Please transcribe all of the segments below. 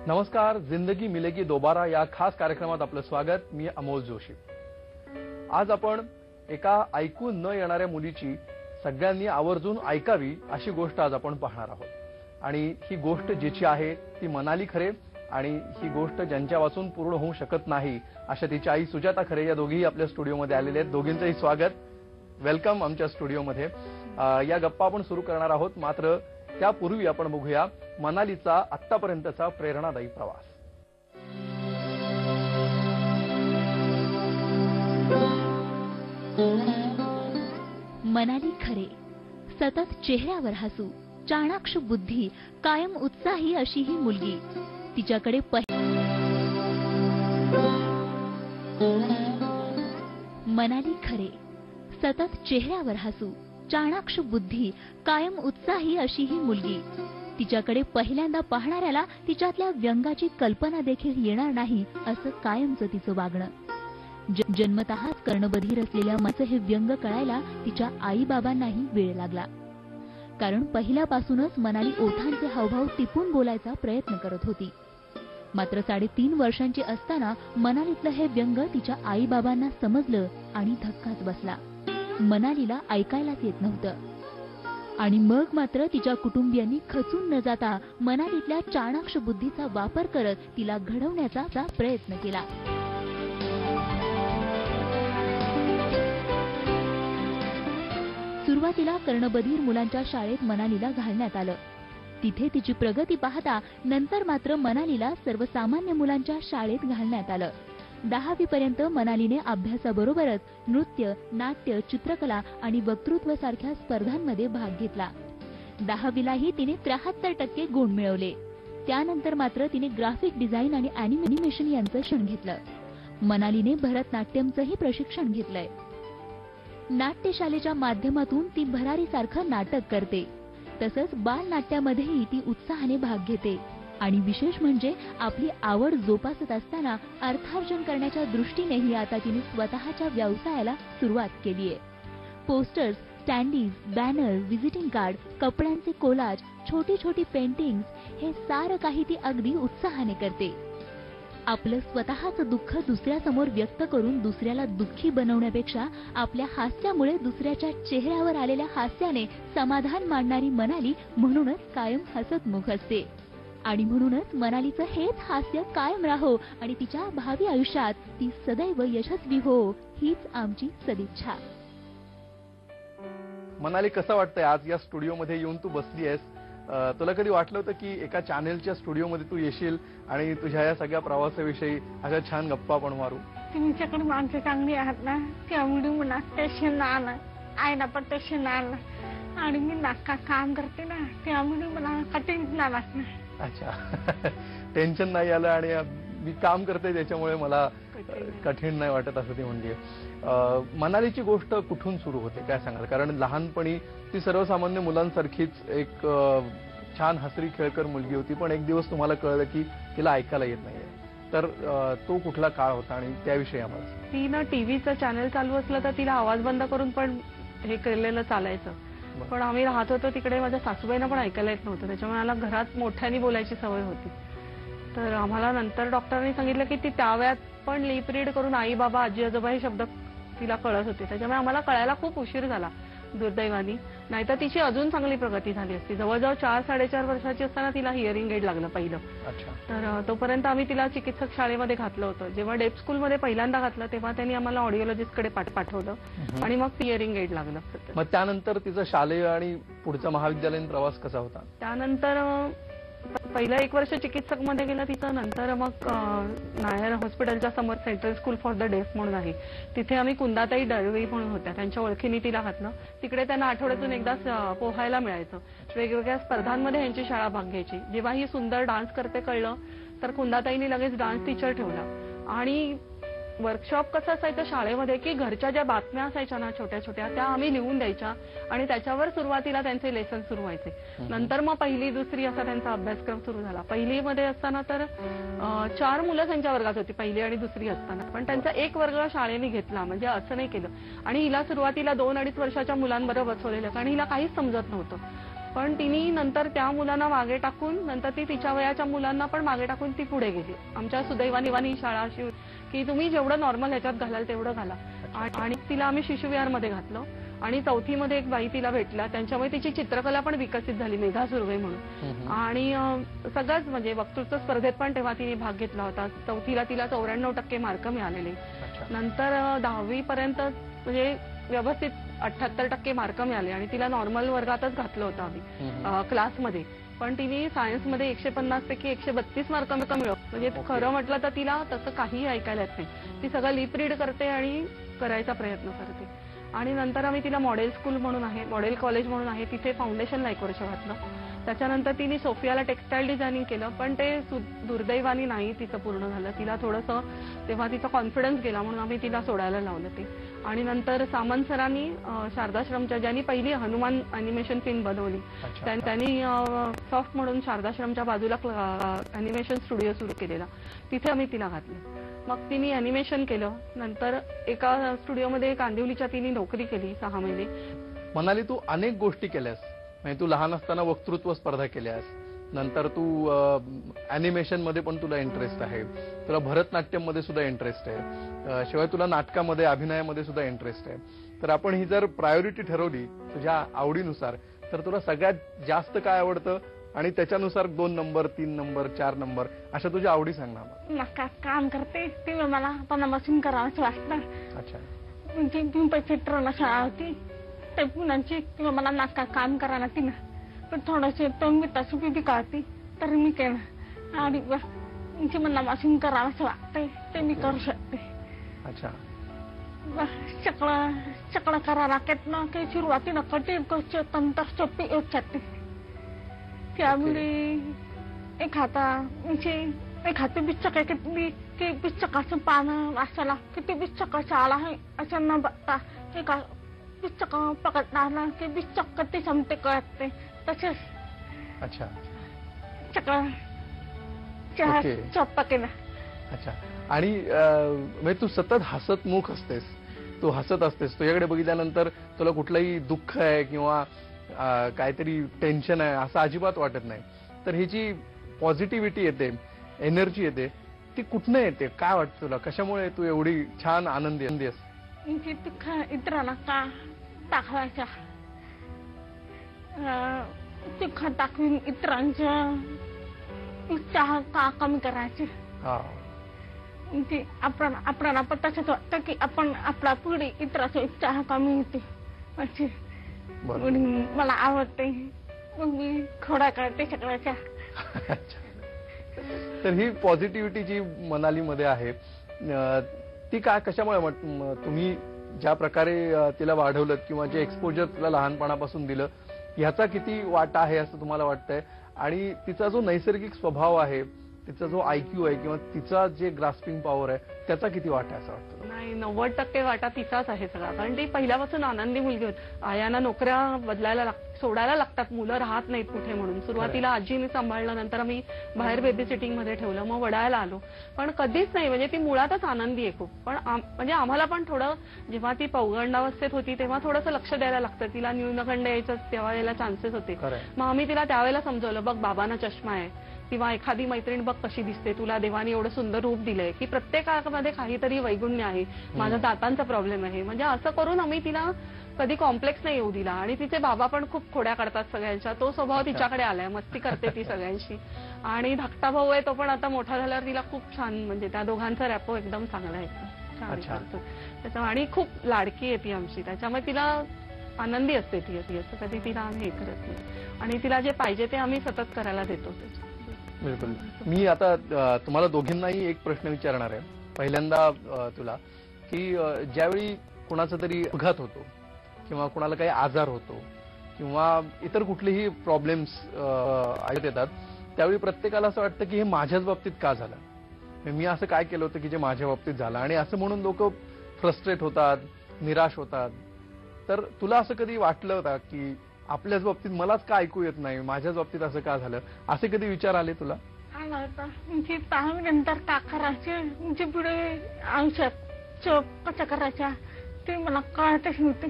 नमस्कार, जिंदगी मिलेगी दोबारा या खास कार्यक्रमात आपलं स्वागत. मी अमोल जोशी. आज आपण एका ऐकून न येणाऱ्या मुलीची सगळ्यांनी आवर्जून ऐकावी अशी गोष्ट आज आपण पाहणार आहोत. आणि ही गोष्ट जिची आहे ती मनाली खरे, आणि ही गोष्ट ज्यांच्या वाचून पूर्ण होऊ शकत नाही अशा तिची आई सुजाता खरे या दोघीही आपल्या स्टुडिओमध्ये आलेले आहेत. दोघींचंही स्वागत, वेलकम आमच्या स्टुडिओमध्ये. या गप्पा आपण सुरू करणार आहोत, मात्र त्यापूर्वी आपण बघूया मनालीचा आतापर्यंतचा प्रेरणादायी प्रवास. मनाली खरे, सतत चेहऱ्यावर हसू, चाणाक्ष बुद्धी, कायम उत्साही अशी ही मुलगी. तिच्याकडे मनाली खरे, सतत चेहऱ्यावर हसू, चाणाक्ष बुद्धी, कायम उत्साही अशी ही मुलगी. तिच्याकडे पहिल्यांदा पाहणाऱ्याला तिच्यातल्या व्यंगाची कल्पना देखील येणार नाही असं कायमचं तिचं वागणं. जन्मतःच कर्णबधीर असलेल्या माझं हे व्यंग कळायला तिच्या आई बाबांनाही वेळ लागला. कारण पहिल्यापासूनच मनाली ओठांचे हावभाव टिपून बोलायचा प्रयत्न करत होती. मात्र 3.5 वर्षांची असताना मनालीतलं हे व्यंग तिच्या आई बाबांना समजलं आणि धक्काच बसला. मनालीला ऐकायलाच येत नव्हतं. आणि मग मात्र तिच्या कुटुंबियांनी खचून न जाता मनालीतल्या चाणाक्ष बुद्धीचा वापर करत तिला घडवण्याचा प्रयत्न केला. सुरुवातीला कर्णबधीर मुलांच्या शाळेत मनालीला घालण्यात आलं. तिथे तिची प्रगती पाहता नंतर मात्र मनालीला सर्वसामान्य मुलांच्या शाळेत घालण्यात आलं. 10वी पर्यंत मनालीने अभ्यासाबरोबरच नृत्य, नाट्य, चित्रकला आणि वक्तृत्व सारख्या स्पर्धांमध्ये भाग घेतला. 10वीलाही तिने 73% गुण मिळवले. त्यानंतर मात्र तिने ग्राफिक डिझाईन आणि अॅनिमेशन यांचं शिक्षण घेतलं. मनालीने भरतनाट्यमचंही प्रशिक्षण घेतलंय. नाट्यशालेच्या माध्यमातून ती भरारीसारखं नाटक करते. तसंच बालनाट्यामध्येही ती उत्साहाने भाग घेते. आणि विशेष म्हणजे आपली आवड जोपासत असताना अर्थार्जन करण्याच्या दृष्टीनेही आता तिने स्वतःच्या व्यवसायाला सुरुवात केलीये. पोस्टर्स, स्टँडीज, बॅनर, व्हिजिटिंग कार्ड, कपड्यांचे कोलाज, छोटी छोटी पेंटिंग्स हे सारं काही ती अगदी उत्साहाने करते. आपलं स्वतःचं दुःख दुसऱ्यासमोर व्यक्त करून दुसऱ्याला दुःखी बनवण्यापेक्षा आपल्या हास्यामुळे दुसऱ्याच्या चेहऱ्यावर आलेल्या हास्याने समाधान मानणारी मनाली म्हणूनच कायम हसतमुख असते. आणि म्हणूनच मनालीचं हेच हास्य कायम राहो आणि तिच्या भावी आयुष्यात ती सदैव यशस्वी हो, हीच आमची सदिच्छा. मनाली, कसं वाटतंय आज या स्टुडिओमध्ये येऊन तू बसली आहेस? तुला कधी वाटलं होतं की एका चॅनेलच्या स्टुडिओमध्ये तू येशील आणि तुझ्या या सगळ्या प्रवासाविषयी अशा छान गप्पा पण मारू? तुमच्याकडे माणसं चांगली आहात ना, त्यामुळे मला टेन्शन आलं, आईला पण टेन्शन आलं. आणि मी नाटकात काम करते ना, त्यामुळे मला टेन्शन आलं नाही. अच्छा, टेन्शन नाही आलं आणि मी काम करते त्याच्यामुळे मला कठीण नाही वाटत असं ती म्हणते. मनालीची गोष्ट कुठून सुरू होते काय सांगाल? कारण लहानपणी ती सर्वसामान्य मुलांसारखीच एक छान हसरी खेळकर मुलगी होती, पण एक दिवस तुम्हाला कळलं की तिला ऐकायला येत नाहीये. तर तो कुठला काळ होता आणि त्याविषयी आम्हाला? ती ना टीव्हीचं चॅनल चालू असलं तर तिला आवाज बंद करून पण हे केलेलं चालायचं. पण आम्ही राहत होतो तिकडे, माझ्या सासूबाईंना पण ऐकायला येत नव्हतं, त्याच्यामुळे मला घरात मोठ्याने बोलायची सवय होती. तर आम्हाला नंतर डॉक्टरांनी सांगितलं की ती त्यावेळात पण लिप रीड करून आई बाबा आजी आजोबा हे शब्द तिला कळत होते. त्याच्यामुळे आम्हाला कळायला खूप उशीर झाला दुर्दैवानी, नाहीतर तिची अजून चांगली प्रगती झाली असती. जवळजवळ 4-4.5 वर्षाची असताना तिला हिअरिंग एड लागलं पहिलं. तर तोपर्यंत आम्ही तिला चिकित्सक शाळेमध्ये घातलं होतं. जेव्हा डेप स्कूलमध्ये पहिल्यांदा घातलं तेव्हा त्यांनी आम्हाला ऑडिओलॉजिस्टकडे पाठवलं आणि मग हिअरिंग एड लागलं. मग त्यानंतर तिचा शालेय आणि पुढचा महाविद्यालयीन प्रवास कसा होता? त्यानंतर पहिलं 1 वर्ष चिकित्सक मध्ये गेलं तिचं. नंतर मग नायर हॉस्पिटलच्या समोर सेंट्रल स्कूल फॉर द डेफ म्हणून आहे, तिथे आम्ही कुंदाताई दळवी म्हणून होत्या, त्यांच्या ओळखीने तिला घातलं. तिकडे त्यांना आठवड्यातून एकदा पोहायला मिळायचं. वेगवेगळ्या स्पर्धांमध्ये यांची शाळा भाग घ्यायची. जेव्हा ही सुंदर डान्स करते कळलं तर कुंदाताईंनी लगेच डान्स टीचर ठेवला. आणि वर्कशॉप कसं असायचं शाळेमध्ये की घरच्या ज्या बातम्या असायच्या ना छोट्या छोट्या त्या आम्ही लिहून द्यायच्या आणि त्याच्यावर सुरुवातीला त्यांचे लेसन सुरू व्हायचे. नंतर मग 1ली 2री असा त्यांचा अभ्यासक्रम सुरू झाला. 1ली मध्ये असताना तर 4 मुलं त्यांच्या वर्गात होती 1ली आणि 2री असताना, पण त्यांचा एक वर्ग शाळेने घेतला, म्हणजे असं नाही केलं. आणि हिला सुरुवातीला 2-2.5 वर्षाच्या मुलांबरोबर बसवलेलं, कारण हिला काहीच समजत नव्हतं. पण तिने नंतर त्या मुलांना मागे टाकून नंतर ती तिच्या वयाच्या मुलांना पण मागे टाकून ती पुढे गेली. आमच्या सुदैवाने शाळा अशी होती की तुम्ही जेवढं नॉर्मल ह्याच्यात घालाल तेवढं घाला. आणि तिला आम्ही शिशुविहारमध्ये घातलं आणि 4थीमध्ये एक बाई तिला भेटला, त्यांच्यामुळे तिची चित्रकला पण विकसित झाली, मेघा सुर्वे म्हणून. आणि सगळंच म्हणजे वक्तृत्व स्पर्धेत पण तेव्हा तिने भाग घेतला होता. 4थीला तिला 94% मार्क मिळालेले. नंतर 10वी पर्यंत म्हणजे व्यवस्थित 78% मार्क मिळाले आणि तिला नॉर्मल वर्गातच घातलं होतं आम्ही क्लासमध्ये. पण तिने सायन्समध्ये 150 पैकी 132 मार्क मिळव. म्हणजे खरं म्हटलं तर तिला तसं काहीही ऐकायला येत नाही. ती सगळं लिप रीड करते आणि करायचा प्रयत्न करते. आणि नंतर आम्ही तिला मॉडेल स्कूल म्हणून आहे, मॉडेल कॉलेज म्हणून आहे, तिथे फाउंडेशनला 1 वर्ष घातलं. त्याच्यानंतर तिने सोफियाला टेक्सटाईल डिझायनिंग केलं, पण ते दुर्दैवाने नाही तिचं पूर्ण झालं. तिला थोडंसं तेव्हा तिचा कॉन्फिडन्स गेला म्हणून आम्ही तिला सोडायला लावलं ते. आणि नंतर सामंत सरांनी शारदाश्रमच्या ज्यांनी पहिली हनुमान अॅनिमेशन फिल्म बनवली त्यांनी सॉफ्ट म्हणून शारदाश्रमच्या बाजूला अॅनिमेशन स्टुडिओ सुरू केलेला, तिथे आम्ही तिला घातलं. मग तिने अॅनिमेशन केलं. नंतर एका स्टुडिओमध्ये कांदिवलीच्या तिने नोकरी केली 6 महिने. मनाली, तू अनेक गोष्टी केल्यास. म्हणजे तू लहान असताना वक्तृत्व स्पर्धा केल्यास, नंतर तू अॅनिमेशन मध्ये पण तुला इंटरेस्ट आहे, तुला भरतनाट्यम मध्ये सुद्धा इंटरेस्ट आहे, शिवाय तुला नाटकामध्ये अभिनयामध्ये सुद्धा इंटरेस्ट आहे. तर आपण ही जर प्रायोरिटी ठरवली तुझ्या आवडीनुसार, तर तुला सगळ्यात जास्त काय आवडतं आणि त्याच्यानुसार 2 नंबर, 3 नंबर, 4 नंबर अशा तुझ्या आवडी सांग ना. नका काम करते ते मला पणापासून करावंच वाटतं. अच्छा. म्हणजे पिंपळ चित्रला शाळा होती ते पुण्याची, किंवा मला नाका काम करायला तिनं पण थोडंसे तोंबिता सुपी काढते तर मी केलं. आणि म्हणजे मनापासून करावंच वाटतंय ते मी करू शकते. अच्छा. सगळं करा लागत ना काही सुरुवातीला कठीण गोष्ट नंतर सोपी होत जाते. त्यामुळे एखादं पुस्तक घेतली की पुस्तकाचं पानं वाचायला किती पुस्तकाचं आला आहे असं न बघता एका पुस्तक पकडताना की पुस्तक कधी संपते कळत नाही. तसेच अच्छा सगळं सोपं केलं. अच्छा. आणि म्हणजे तू सतत हसतमुख असतेस, तू हसत असतेस. तुझ्याकडे बघितल्यानंतर तुला कुठलंही दुःख आहे किंवा काहीतरी टेन्शन आहे असं अजिबात वाटत नाही. तर ही जी पॉझिटिव्हिटी येते, एनर्जी येते, ती कुठनं येते? काय वाटतं तुला? कशामुळे तू एवढी छान आनंदी असते? म्हणजे दुःख इतरांना का दाखवायचा, दुःख दाखवून इतरांचा उत्साह का कमी करायचे. म्हणजे आपल्याला पण तसंच वाटतं की आपण आपला पुढे इतरांचा उत्साह कमी होते. म्हणजे मला आवडते मग मी खोडा करते सगळ्याच्या. तर ही पॉझिटिव्हिटी जी मनालीमध्ये आहे ती काय, कशामुळे? तुम्ही ज्या प्रकारे तिला वाढवलं किंवा जे एक्सपोजर तिला लहानपणापासून दिलं ह्याचा किती वाटा आहे असं तुम्हाला वाटतंय? आणि तिचा जो नैसर्गिक स्वभाव आहे, तिचा जो IQ आहे किंवा तिचा जे ग्रास्पिंग पॉवर आहे त्याचा किती वाटा आहे असं वाटतं? नाही, 90% वाटा तिचाच आहे सगळा. कारण ती पहिल्यापासून आनंदी मुलगी होती. आयांना नोकऱ्या सोडायला लागतात, मुलं राहत नाहीत कुठे म्हणून. सुरुवातीला आजीने सांभाळलं, नंतर आम्ही बाहेर बेबी सिटिंग मध्ये ठेवलं, मग वडायला आलो. पण कधीच नाही, म्हणजे ती मुळातच आनंदी आहे खूप. पण म्हणजे आम्हाला पण थोडं, जेव्हा ती पौगंडावस्थेत होती तेव्हा थोडंसं लक्ष द्यायला लागतं. तिला न्यूनगंड यायचं तेव्हा यायला चान्सेस होते. मग आम्ही तिला त्यावेळेला समजवलं, बघ बाबांना चष्मा आहे, किंवा एखादी मैत्रीण बघ कशी दिसते, तुला देवाने एवढं सुंदर रूप दिलंय की प्रत्येकामध्ये काहीतरी वैगुण्य आहे, माझा दातांचा प्रॉब्लेम आहे. म्हणजे असं करून आम्ही तिला कधी कॉम्प्लेक्स नाही येऊ दिला. आणि तिचे बाबा पण खूप खोड्या काढतात सगळ्यांच्या, तो स्वभाव तिच्याकडे आलाय, मस्ती करते ती सगळ्यांशी. आणि धाकटा भाऊ आहे तो पण आता मोठा झाल्यावर तिला खूप छान, म्हणजे त्या दोघांचा रॅपो एकदम चांगला आहे, छान करतो त्याच्यामुळे. आणि खूप लाडकी आहे ती आमची, त्याच्यामुळे तिला आनंदी असते ती असं कधी तिला आम्ही हे करत नाही. आणि तिला जे पाहिजे ते आम्ही सतत करायला देतो. बिलकुल. मी आता तुम्हाला दोघींनाही एक प्रश्न विचारणार आहे. पहिल्यांदा तुला की ज्यावेळी कुणाचा तरी अपघात होतो किंवा कुणाला काही आजार होतो किंवा इतर कुठलेही प्रॉब्लेम्स येतात, त्यावेळी प्रत्येकाला असं वाटतं की हे माझ्याच बाबतीत का झालं, मी असं काय केलं होतं की जे माझ्या बाबतीत झालं. आणि असं म्हणून लोक फ्रस्ट्रेट होतात, निराश होतात. तर तुला असं कधी वाटलं होतं की आपल्याच बाबतीत मलाच का ऐकू येत नाही, माझ्याच बाबतीत असं का झालं, असे कधी विचार आले तुला? आला होता. म्हणजे 10 नंतर का करायचे, म्हणजे पुढे आयुष्यात कसं करायच्या ते मला कळतच नव्हते.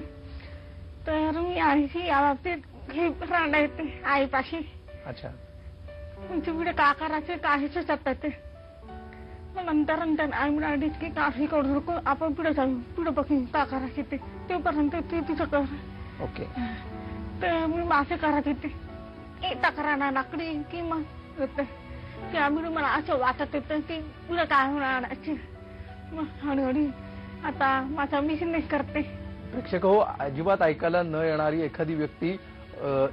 तर मी आईशी या बाबतीत हे राहणं येते आईपाशी. अच्छा. म्हणजे पुढे का करायचे काही सुचत ते. मग नंतर आई म्हणाली की काही करू नको, आपण पुढे जाऊ, पुढे बघू का करायचे ते, तोपर्यंत ते तुझं कर. ओके. तर मी मासे करत होते. तक्रार लाकडी की मग होतं त्यामुळे मला असं वाटत होतं की पुढे काय होणार. मग हळूहळू आता माझा बिझनेस करते. प्रेक्षक हो, अजिबात ऐकायला न येणारी एखादी व्यक्ती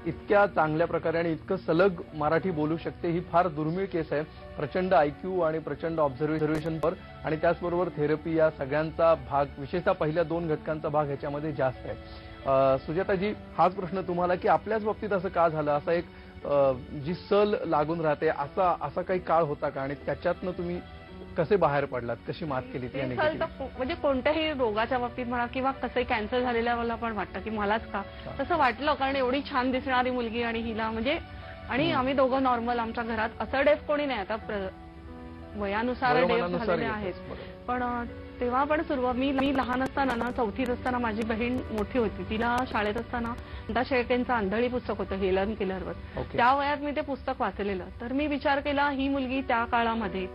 इतक्या चांगल्या प्रकारे आणि इतकं सलग मराठी बोलू शकते ही फार दुर्मिळ केस आहे. प्रचंड IQ आणि प्रचंड ऑब्झर्वेशन पर आणि त्याचबरोबर थेरपी या सगळ्यांचा भाग, विशेषतः पहिल्या 2 घटकांचा भाग ह्याच्यामध्ये जास्त आहे. सुजाताजी, हाच प्रश्न तुम्हाला की आपल्याच बाबतीत असं का झालं, असा एक जी सल लागून राहते असा काही काळ होता का आणि त्याच्यातनं तुम्ही कसे बाहेर पडलात, कशी मात केली ती? म्हणजे कोणत्याही रोगाच्या बाबतीत म्हणा किंवा कसंही कॅन्सर झालेल्या मला पण वाटतं की मलाच का तसं वाटलं, कारण एवढी छान दिसणारी मुलगी आणि हिला म्हणजे, आणि आम्ही दोघं नॉर्मल आमच्या घरात, असं डेफ कोणी नाही, आता वयानुसार डेफ झालेले आहेत. पण तेव्हा पण सुरुवात मी लहान असताना ना, 4थीत असताना माझी बहीण मोठी होती, तिला शाळेत असताना नंदा शेळकेंचं आंधळी पुस्तक होतं हेलन केलरवर. त्या वयात मी ते पुस्तक वाचलेलं. तर मी विचार केला ही मुलगी त्या काळामध्ये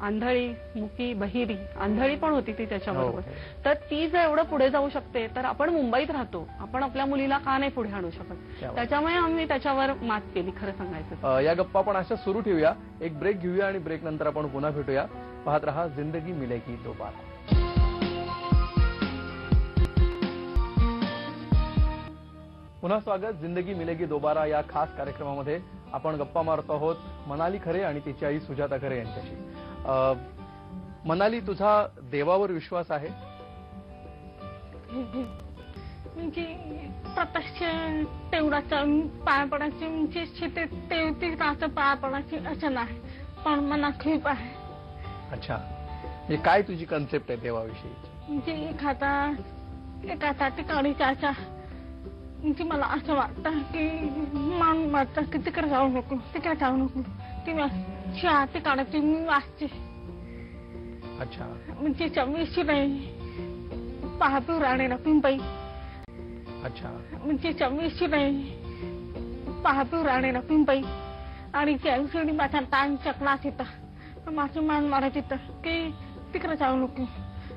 आंधळी, मुकी, बहिरी, आंधळी पण होती ती त्याच्याबरोबर, तर ती जर एवढं पुढे जाऊ शकते तर आपण मुंबईत राहतो, आपण आपल्या मुलीला का नाही पुढे आणू शकत. त्याच्यामुळे आम्ही त्याच्यावर मात केली खरं सांगायचं. या गप्पा पण अशा सुरू ठेवूया, एक ब्रेक घेऊया आणि ब्रेक नंतर आपण पुन्हा भेटूया. पाहत रहा जिंदगी मिलेगी दोबारा. पुन्हा स्वागत जिंदगी मिलेगी दोबारा या खास कार्यक्रमामध्ये. आपण गप्पा मारतो आहोत मनाली खरे आणि तिची आई सुजाता खरे यांच्याशी. मनाली, तुझा देवावर विश्वास आहे? म्हणजे प्रत्यक्ष तेवढाच पाया पडायची, म्हणजे तेवढीच पाया पडायची असं नाही, पण मनात खूप आहे. अच्छा, म्हणजे काय तुझी कन्सेप्ट आहे देवाविषयी? म्हणजे एखादा ठिकाणी जायचा, म्हणजे मला असं वाटतं की मान वाटतं की तिकडे जाऊ नको, तिकडे जाऊ नको, ती त्या ठिकाणाची मी वाचते. अच्छा. म्हणजे चवीशी नाही पाहतो राणेला पिंपई. अच्छा. म्हणजे चवीशी नाही पाहतो राणेला पिंपई. आणि त्या दिवशी माझा टाइमचा क्लास होता, माझं मान मारत होतं की तिकडे जाऊ नको,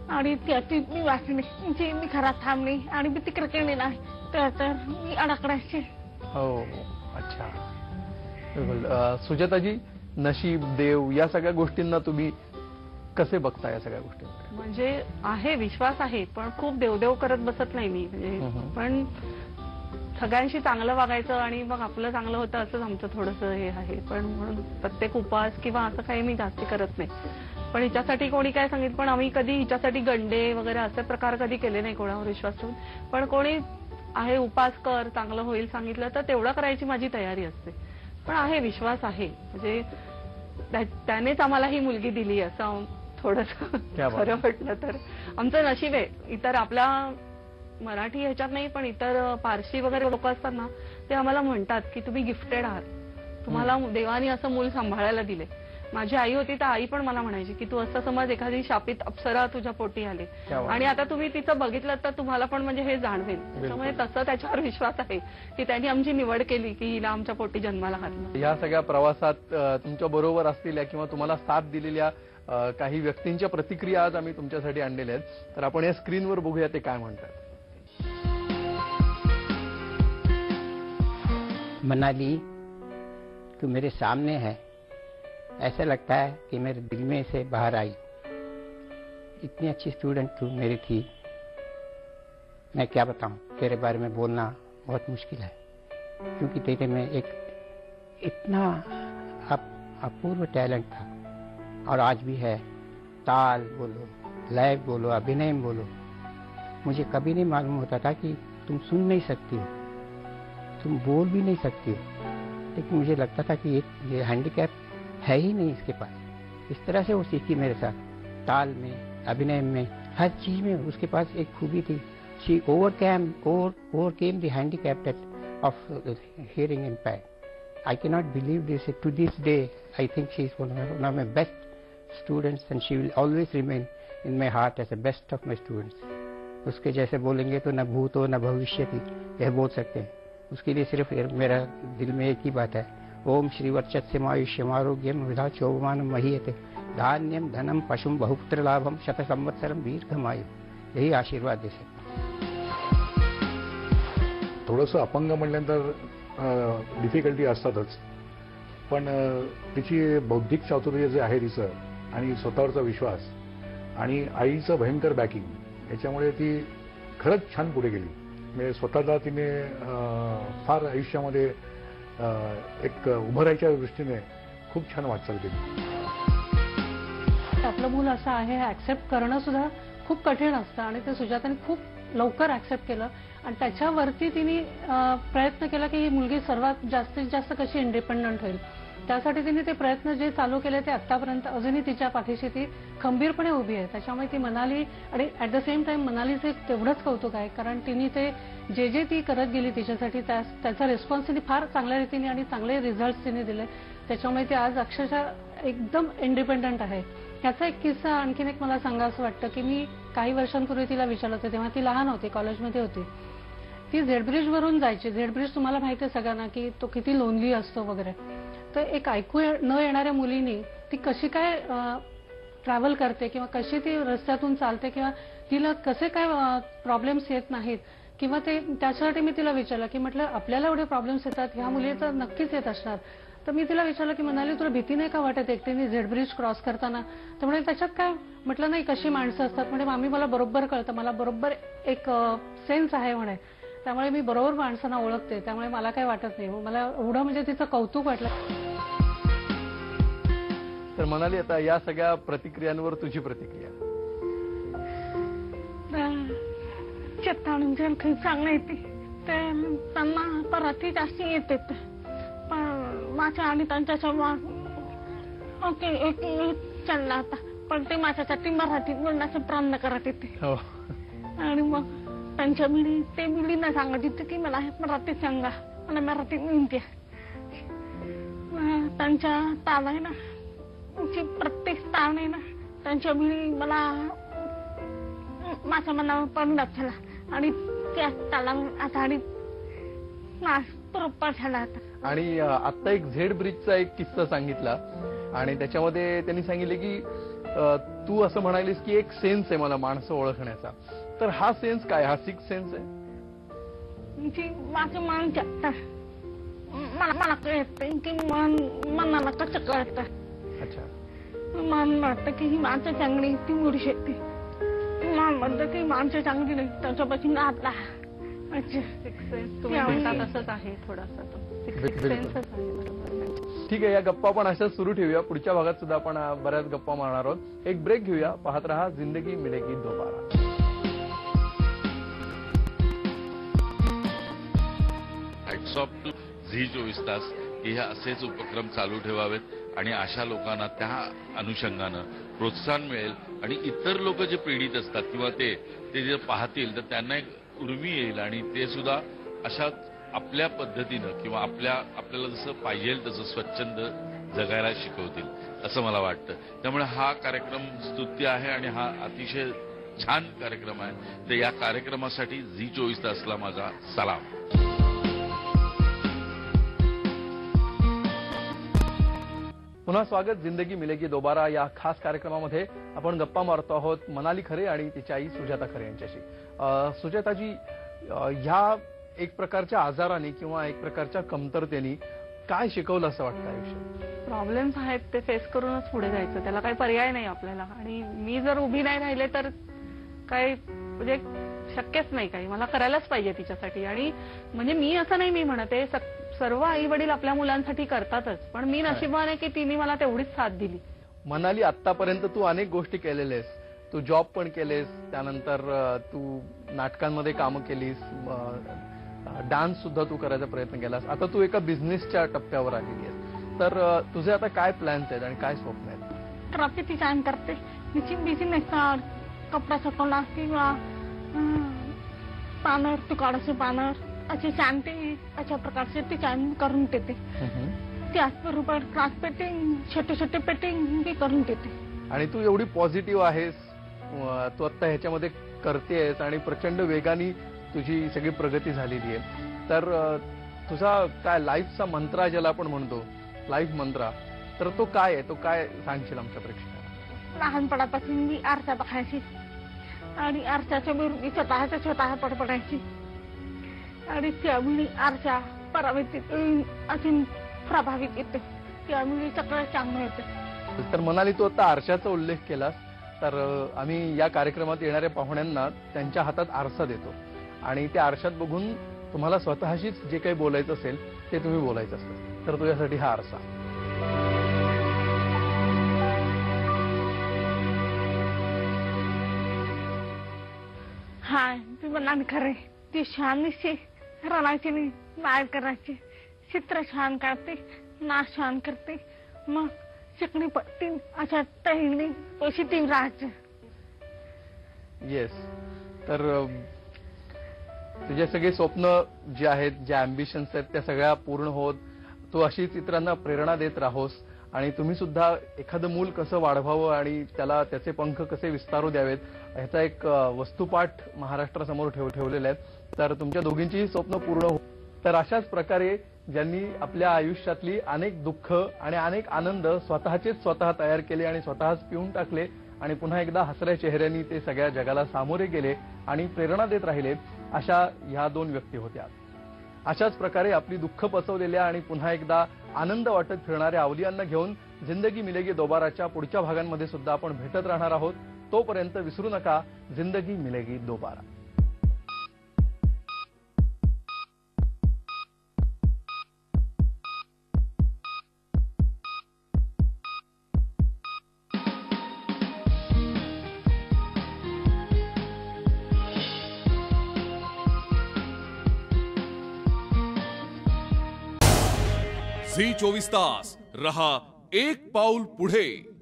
आणि त्याची मी वाचली, म्हणजे मी घरात थांबली आणि मी तिकडे केली नाही तर मी अडकडायची. हो. अच्छा, बिलकुल. सुजाताजी, नशीब, देव या सगळ्या गोष्टींना तुम्ही कसे बघता? या सगळ्या गोष्टी म्हणजे आहे, विश्वास आहे, पण खूप देवदेव करत बसत नाही मी. म्हणजे पण सगळ्यांशी चांगलं वागायचं आणि मग आपलं चांगलं होतं असंच आमचं थोडंसं हे आहे. पण म्हणून प्रत्येक उपवास किंवा असं काही मी जास्ती करत नाही. पण हिच्यासाठी कोणी काय सांगितलं, पण आम्ही कधी हिच्यासाठी गंडे वगैरे असे प्रकार कधी केले नाही कोणावर विश्वास ठेवून. पण कोणी आहे उपास कर चांगलं होईल सांगितलं तर तेवढं करायची माझी तयारी असते. पण आहे, विश्वास आहे. म्हणजे त्यानेच आम्हाला ही मुलगी दिली असं थोडंसं खरं म्हटलं तर आमचं नशीब आहे. इतर आपल्या मराठी ह्याच्यात नाही, पण इतर पारशी वगैरे लोक असतात ना, ते आम्हाला म्हणतात की तुम्ही गिफ्टेड आहात, तुम्हाला देवानी असं मूल सांभाळायला दिले. माझी आई होती तर आई पण मला म्हणायची की तू असं समज एखादी शापित अप्सरा तुझ्या पोटी आले आणि आता तुम्ही तिचं बघितलं तर तुम्हाला पण म्हणजे हे जाणवेल. त्याच्यामुळे तसं त्याच्यावर विश्वास आहे की त्यांनी आमची निवड केली की हिला आमच्या पोटी जन्माला घातलं. या सगळ्या प्रवासात तुमच्या बरोबर असलेल्या किंवा तुम्हाला साथ दिलेल्या काही व्यक्तींच्या प्रतिक्रिया आज आम्ही तुमच्यासाठी आणलेल्या आहेत, तर आपण या स्क्रीनवर बघूया ते काय म्हणतात. मनाली, तू मेरे सामने है, ऐसा लगता है कि मेरे दिल में से बाहर आई. इतनी अच्छी स्टूडेंट तू मेरी थी, मैं क्या बताऊं, तेरे बारे में बोलना बहुत मुश्किल है, क्योंकि तेरे में एक इतना अपूर्व टैलेंट था और आज भी है. ताल बोलो, लय बोलो, अभिनय बोलो, मुझे कभी नहीं मालूम होता था कि तुम सुन नहीं सकती हो, तुम बोल भी नहीं सकती हो, लेकिन मुझे लगता था कि ये हैंडीकैप है ही नहीं इसके पास. इस तरह से वो सीखी मेरे साथ, ताल में, अभिनय में, हर चीज में उसके पास एक खूबी थी. शी overcame the handicap of hearing impairment. I cannot believe this. To this day, I think she is one of my best students, and she will always remain in my heart as the best of my students. उसके जैसे बोलेंगे तो न भूत हो न भविष्य थी, यह बोल सकते हैं. उसके लिए सिर्फ मेरा दिल में एक ही बात है, ओम श्री वर्चस्यम आयुष्यम आरोग्यम वृद्धा चौमानम महीयते धान्यम धनम पशुम बहुपुत्र लाभम शत संवत्सरम दीर्घमायु, यही आशीर्वाद दे सकते. थोडंसं अपंग म्हटल्यानंतर डिफिकल्टी असतातच, पण तिची बौद्धिक चातुर्य जे आहे तिचं आणि स्वतःवरचा विश्वास आणि आईचं भयंकर बॅकिंग याच्यामुळे ती खरंच छान पुढे गेली. म्हणजे स्वतःला तिने फार आयुष्यामध्ये एक उभं राहायच्या दृष्टीने खूप छान वाटचाल केली. आपलं मूल असं आहे हे ऍक्सेप्ट करणं सुद्धा खूप कठीण असतं आणि ते सुजाताने खूप लवकर ऍक्सेप्ट केलं आणि त्याच्यावरती तिने प्रयत्न केला की ही मुलगी सर्वात जास्तीत जास्त कशी इंडिपेंडंट होईल. त्यासाठी तिने ते प्रयत्न जे चालू केले ते आतापर्यंत अजूनही तिच्या पाठीशी ती खंबीरपणे उभी आहे. त्याच्यामुळे ती मनाली आणि ऍट द सेम टाइम मनालीचे तेवढंच कौतुक आहे, कारण तिने ते जे ती करत गेली तिच्यासाठी त्याचा रिस्पॉन्स तिने फार चांगल्या रीतीने आणि चांगले रिझल्ट तिने दिले. त्याच्यामुळे ती आज अक्षरशः एकदम इंडिपेंडंट आहे. याचा एक किस्सा आणखीन एक मला सांगावंसं वाटतं की मी काही वर्षांपूर्वी तिला विचारलं होतं, तेव्हा ती लहान होती, कॉलेजमध्ये होती. ती झेड ब्रिज वरून जायची. झेड ब्रिज तुम्हाला माहिती आहे सगळ्यांना की तो किती लोनली असतो वगैरे. तर एक ऐकू न येणाऱ्या मुलीने ती कशी काय ट्रॅव्हल करते किंवा कशी ती रस्त्यातून चालते किंवा तिला कसे काय प्रॉब्लेम्स येत नाहीत किंवा ते त्याच्यासाठी मी तिला विचारलं की म्हटलं आपल्याला एवढे प्रॉब्लेम्स येतात, ह्या मुली तर नक्कीच येत असणार. तर मी तिला विचारलं की म्हणाली तुला भीती नाही का वाटत एकटीने झेड ब्रिज क्रॉस करताना. तर म्हणजे त्याच्यात काय म्हटलं नाही कशी माणसं असतात. म्हणजे मामी मला बरोबर कळतं, मला बरोबर एक सेन्स आहे म्हणे, त्यामुळे मी बरोबर माणसांना ओळखते, त्यामुळे मला काय वाटत नाही. मला एवढं म्हणजे तिचं कौतुक वाटलं. तर म्हणाली आता या सगळ्या प्रतिक्रियांवर तुझी प्रतिक्रिया. शेताळून काही चांगलं येते ते त्यांना मराठी जास्त येते, पण माझ्या आणि त्यांच्या संवाद ओके एक चालला होता, पण ते माझ्यासाठी मराठीत बोलण्याचा प्रयत्न करत येते. आणि मग त्यांच्या ते मुलींना सांगत होते की मला मराठीत सांगा, मला मराठीत म्हणते. त्यांच्या ताल आहे ना, प्रत्येक ताल आहे ना, त्यांच्या मुली मला माझ्या मनावर परिणाम झाला आणि त्या तालावर आधारित बरोबर झाला होता. आणि आता एक झेड ब्रिजचा एक किस्सा सांगितला आणि त्याच्यामध्ये त्यांनी सांगितले की तू असं म्हणालीस की एक सेन्स आहे मला माणसं ओळखण्याचा. तर हा सेन्स काय, हा सिक्स सेन्स आहे? माझं मन मला कळतं की मनाला कसं कळतं. अच्छा. मन वाटतं की ही माणसं चांगली ती मुली शकते, मन म्हणतं की माणसं चांगली नाही त्याच्यापासून आपला. अच्छा, तसंच आहे थोडासा तो सिक्स सेन्सच आहे. बरोबर. ठीक आहे, या गप्पा आपण अशाच सुरू ठेवूया. पुढच्या भागात सुद्धा आपण बऱ्याच गप्पा मारणार आहोत. एक ब्रेक घेऊया. पाहत रहा जिंदगी मिलेगी दोबारा. हॅट्स ऑफ टू झी 24 तास की हे असेच उपक्रम चालू ठेवावेत आणि अशा लोकांना त्या अनुषंगानं प्रोत्साहन मिळेल आणि इतर लोक जे पीडित असतात किंवा ते जे पाहतील तर त्यांना एक उर्मी येईल आणि ते सुद्धा अशाच आपल्या पद्धतीनं किंवा आपल्याला जसं पाहिजे तसं स्वच्छंद जगायला शिकवतील असं मला वाटतं. त्यामुळे हा कार्यक्रम स्तुत्य आहे आणि हा अतिशय छान कार्यक्रम आहे. तर या कार्यक्रमासाठी झी 24 तासला माझा सलाम. पुन्हा स्वागत जिंदगी मिलेगी दोबारा या खास कार्यक्रमामध्ये. आपण गप्पा मारतो आहोत मनाली खरे आणि तिची आई सुजाता खरे यांच्याशी. सुजाताजी, ह्या एक प्रकारच्या आजाराने किंवा एक प्रकारच्या कमतरतेने काय शिकवलं असं वाटतं आयुष्यात? प्रॉब्लेम्स आहेत ते फेस करूनच पुढे जायचं, त्याला काही पर्याय नाही आपल्याला. आणि मी जर उभी नाही राहिले तर काही म्हणजे शक्यच नाही, काही मला करायलाच पाहिजे तिच्यासाठी. आणि म्हणजे मी असं नाही मी म्हणते, सर्व आई वडील आपल्या मुलांसाठी करतातच, पण मी नशिबाने की तिने मला तेवढीच साथ दिली. मनाली, आतापर्यंत तू अनेक गोष्टी केलेल्या आहेस. तू जॉब पण केलेस, त्यानंतर तू नाटकांमध्ये कामं केलीस, डान्स सुद्धा तू करायचा प्रयत्न केलास. आता तू एका बिझनेसच्या टप्प्यावर आलेली आहेस. तर तुझे आता काय प्लॅन्स आहेत आणि काय स्वप्न आहेत? ग्राफिक डिझाईन करते, बिझनेस कपडा सपवला किंवा पानर तुकाडाचे पानर असे शांती अशा प्रकारचे डिझाईन करून देते. त्याचबरोबर क्लास पेटिंग, छोटे छोटे पेटिंग बी करून देते. आणि तू एवढी पॉझिटिव्ह आहेस, तू आता ह्याच्यामध्ये करतेस आणि प्रचंड वेगाने तुझी सगळी प्रगती झालेली आहे. तर तुझा काय लाईफचा मंत्रा ज्याला आपण म्हणतो, लाईफ मंत्रा, तर तो काय आहे? तो काय सांगशील आमच्या प्रेक्षकांना? लहानपणापासून मी आरसा बघायची आणि आरशाच्या मी स्वतः पडपडायची आणि त्यामुळे आरसा परावर्तित अजून प्रभावित येते, त्यामुळे सगळं चांगलं येतं. तर मनाली, तू आता आरशाचा उल्लेख केलास, तर आम्ही या कार्यक्रमात येणाऱ्या पाहुण्यांना त्यांच्या हातात आरसा देतो आणि त्या आरशात बघून तुम्हाला स्वतःशीच जे काही बोलायचं असेल ते तुम्ही बोलायचं असतं. तर तुझ्यासाठी हा आरसा. हा, ती म्हणाल खरे, ती छान निश्चय रणायची नाही, बाहेर करायची, चित्र छान काढते, नाच छान करते, मग शिकणी पडती, अशा टहिणी पैसे ती राहायचे. येस. तर तुझे सगळे स्वप्न जे आहेत, ज्या अँबिशन्स आहेत, त्या सगळ्या पूर्ण होत तू अशीच इतरांना प्रेरणा देत राहोस आणि तुम्ही सुद्धा एखादं मूल कसं वाढवावं आणि त्याला त्याचे पंख कसे विस्तारू द्यावेत ह्याचा एक वस्तुपाठ महाराष्ट्रासमोर ठेवलेला आहे. तर तुमच्या दोघींचीही स्वप्न पूर्ण हो. तर अशाच प्रकारे ज्यांनी आपल्या आयुष्यातली अनेक दुःख आणि अनेक आनंद स्वतः तयार केले आणि स्वतःच पिऊन टाकले आणि पुन्हा एकदा हसऱ्या चेहऱ्यांनी ते सगळ्या जगाला सामोरे गेले आणि प्रेरणा देत राहिले, अशा ह्या दोन व्यक्ती होत्या. अशाच प्रकारे आपली दुःख पचवलेल्या आणि पुन्हा एकदा आनंद वाटत फिरणाऱ्या अवलियांना घेऊन जिंदगी मिलेगी दोबाराच्या पुढच्या भागांमध्ये सुद्धा आपण भेटत राहणार आहोत. तोपर्यंत विसरू नका, जिंदगी मिलेगी दोबारा. झी 24 तास रहा एक पाऊल पुढे.